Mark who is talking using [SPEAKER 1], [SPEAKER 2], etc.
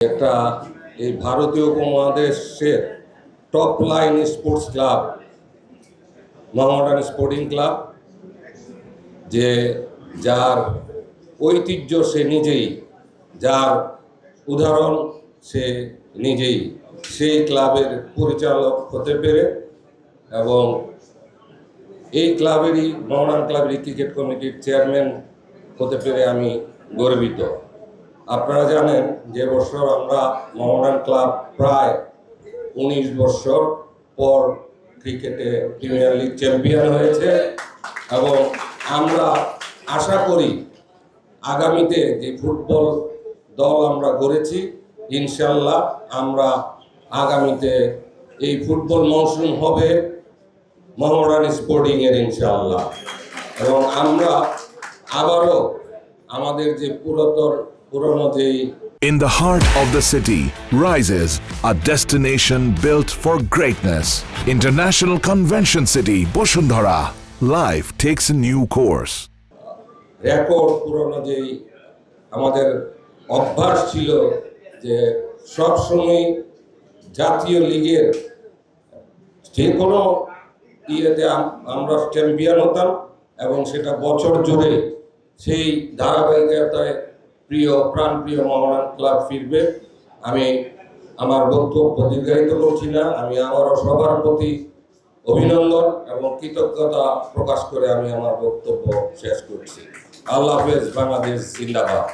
[SPEAKER 1] একটা এই ভারতীয় উপমহাদেশের top line sports club Mohammedan sporting club, যে যার ঐতিহ্য সে নিজেই, যার উদাহরণ সে নিজেই, সেই ক্লাবের পরিচালক হতে পেরে এবং এই ক্লাবেরই মোহামেডান ক্লাবেরই ক্রিকেট কমিটির চেয়ারম্যান হতে পেরে আমি গর্বিত। আপনারা জানেন যে বছর আমরা মোহামেডান ক্লাব প্রায় 19 বছর পর ক্রিকেটে প্রিমিয়ার লিগ চ্যাম্পিয়ন হয়েছে এবং আমরা আশা করি আগামীতে যে ফুটবল দল আমরা গড়েছি, ইনশাল্লাহ আমরা আগামীতে এই ফুটবল মৌসুম হবে মোহামেডান স্পোর্টিং এর ইনশাল্লাহ, এবং আমরা আবারও আমাদের যে পুরনো যেই
[SPEAKER 2] In the heart of the city rises a destination built for greatness. International Convention City, Bosundhara. Life takes a new course.
[SPEAKER 1] Record পুরনো যেই আমাদের অভ্যাস ছিল যে সবসময় জাতীয় লিগের যে কোনো ইয়েতে আমরা চ্যাম্পিয়ন হতাম এবং সেটা বছর জুড়ে সেই ধারাবাহিকতায় প্রাণপ্রিয় মোহামেডান ক্লাব ফিরবে। আমি আমার বক্তব্য দীর্ঘায়িত করছি না, আমি আবারও সবার প্রতি অভিনন্দন এবং কৃতজ্ঞতা প্রকাশ করে আমি আমার বক্তব্য শেষ করছি। আল্লাহ হাফেজ, বাংলাদেশ জিন্দাবাদ।